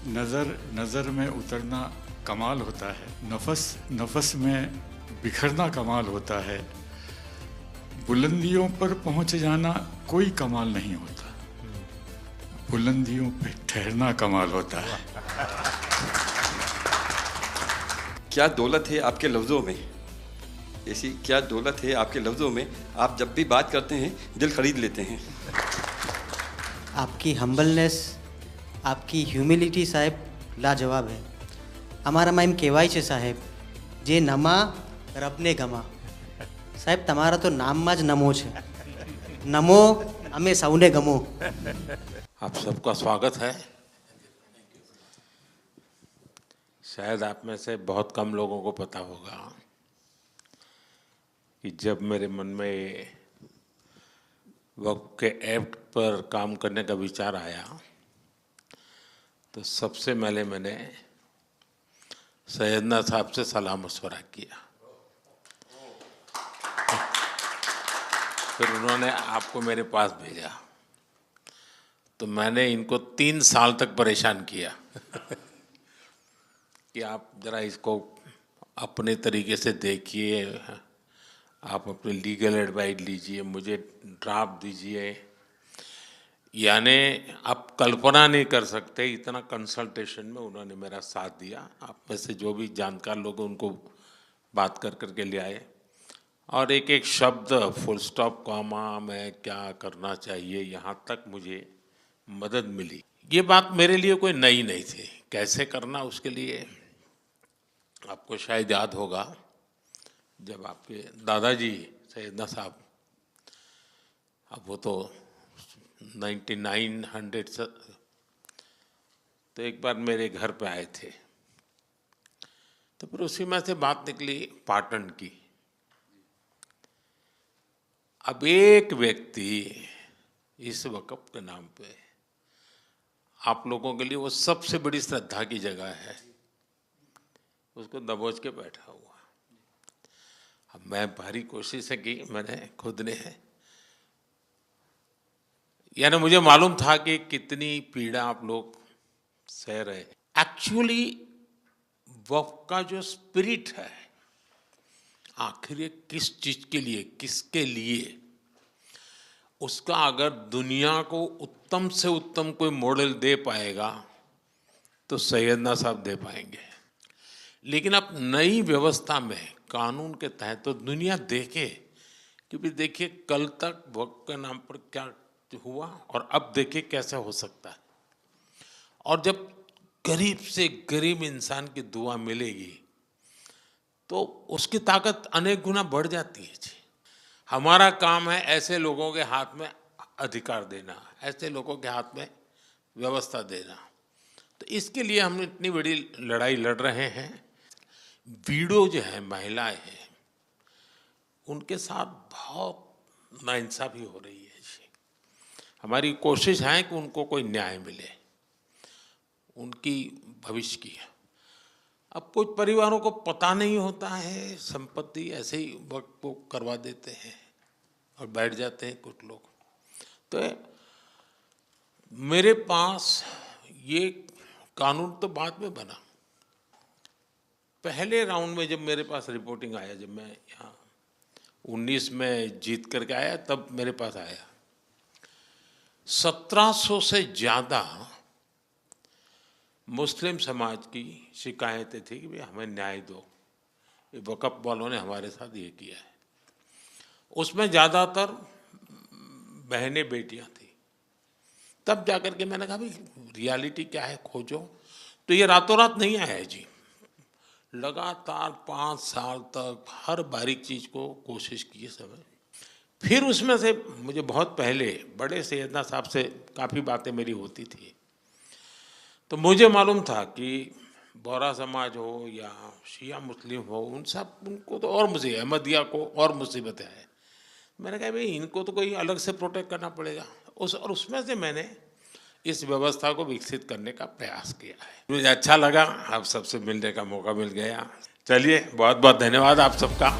नज़र नज़र में उतरना कमाल होता है, नफस नफस में बिखरना कमाल होता है, बुलंदियों पर पहुंच जाना कोई कमाल नहीं होता, बुलंदियों पे ठहरना कमाल होता है। क्या दौलत है आपके लफ्ज़ों में, ऐसी क्या दौलत है आपके लफ्ज़ों में, आप जब भी बात करते हैं दिल खरीद लेते हैं। आपकी हम्बलनेस, आपकी ह्यूमिलिटी साहेब लाजवाब है। અમારા માં એમ કહેવાય છે સાહેબ, જે નમા રબને ગમા। સાહેબ તમારા તો નામમાં જ નમો છે, નમો અમે સૌને ગમો। आप सबका स्वागत है। शायद आप में से बहुत कम लोगों को पता होगा कि जब मेरे मन में वक्फ के एक्ट पर काम करने का विचार आया तो सबसे पहले मैंने सैयदना साहब से सलाह मशवरा किया, फिर उन्होंने आपको मेरे पास भेजा, तो मैंने इनको 3 साल तक परेशान किया कि आप ज़रा इसको अपने तरीके से देखिए, आप अपनी लीगल एडवाइस लीजिए, मुझे ड्राफ्ट दीजिए। यानी आप कल्पना नहीं कर सकते इतना कंसल्टेशन में उन्होंने मेरा साथ दिया। आप में से जो भी जानकार लोग उनको बात कर करके ले आए, और एक एक शब्द फुल स्टॉप कॉमा में क्या करना चाहिए यहाँ तक मुझे मदद मिली। ये बात मेरे लिए कोई नई नहीं थी, कैसे करना उसके लिए आपको शायद याद होगा जब आपके दादाजी सैयदना साहब, अब वो तो 1900 से, तो एक बार मेरे घर पे आए थे, तो फिर उसी में से बात निकली पाटन की। अब एक व्यक्ति इस वक़्फ़ के नाम पे आप लोगों के लिए वो सबसे बड़ी श्रद्धा की जगह है, उसको दबोच के बैठा हुआ। अब मैं भारी कोशिश की मैंने खुद ने, यानी मुझे मालूम था कि कितनी पीड़ा आप लोग सह रहे हैं। एक्चुअली वक्फ का जो स्पिरिट है, आखिर ये किस चीज़ के लिए, किसके लिए, उसका अगर दुनिया को उत्तम से उत्तम कोई मॉडल दे पाएगा तो सैयदना साहब दे पाएंगे। लेकिन अब नई व्यवस्था में कानून के तहत तो दुनिया देखे, क्योंकि देखिए कल तक वक्फ के नाम पर क्या हुआ और अब देखिए कैसे हो सकता है। और जब गरीब से गरीब इंसान की दुआ मिलेगी तो उसकी ताकत अनेक गुना बढ़ जाती है जी। हमारा काम है ऐसे लोगों के हाथ में अधिकार देना, ऐसे लोगों के हाथ में व्यवस्था देना। तो इसके लिए हम इतनी बड़ी लड़ाई लड़ रहे हैं। वीडो जो है, महिलाएं हैं, उनके साथ बहुत नाइंसाफ़ी हो रही है जी। हमारी कोशिश है कि उनको कोई न्याय मिले, उनकी भविष्य की। अब कुछ परिवारों को पता नहीं होता है, संपत्ति ऐसे ही वक्त को करवा देते हैं और बैठ जाते हैं कुछ लोग। तो मेरे पास ये कानून तो बाद में बना, पहले राउंड में जब मेरे पास रिपोर्टिंग आया, जब मैं यहाँ 19 में जीत करके आया, तब मेरे पास आया 1700 से ज़्यादा मुस्लिम समाज की शिकायतें थी कि भाई हमें न्याय दो, ये वक़्फ़ वालों ने हमारे साथ ये किया है। उसमें ज़्यादातर बहनें बेटियां थी। तब जाकर के मैंने कहा भाई रियलिटी क्या है खोजो। तो ये रातों रात नहीं आया है जी, लगातार 5 साल तक हर बारीक चीज़ को कोशिश की समय। फिर उसमें से मुझे बहुत पहले बड़े सैयदना साहब से काफ़ी बातें मेरी होती थी, तो मुझे मालूम था कि बोहरा समाज हो या शिया मुस्लिम हो, उनको तो और मुझे अहमदिया को और मुसीबतें हैं। मैंने कहा भाई इनको तो कोई अलग से प्रोटेक्ट करना पड़ेगा। और उसमें से मैंने इस व्यवस्था को विकसित करने का प्रयास किया है। मुझे अच्छा लगा, आप सबसे मिलने का मौका मिल गया। चलिए, बहुत बहुत धन्यवाद आप सबका।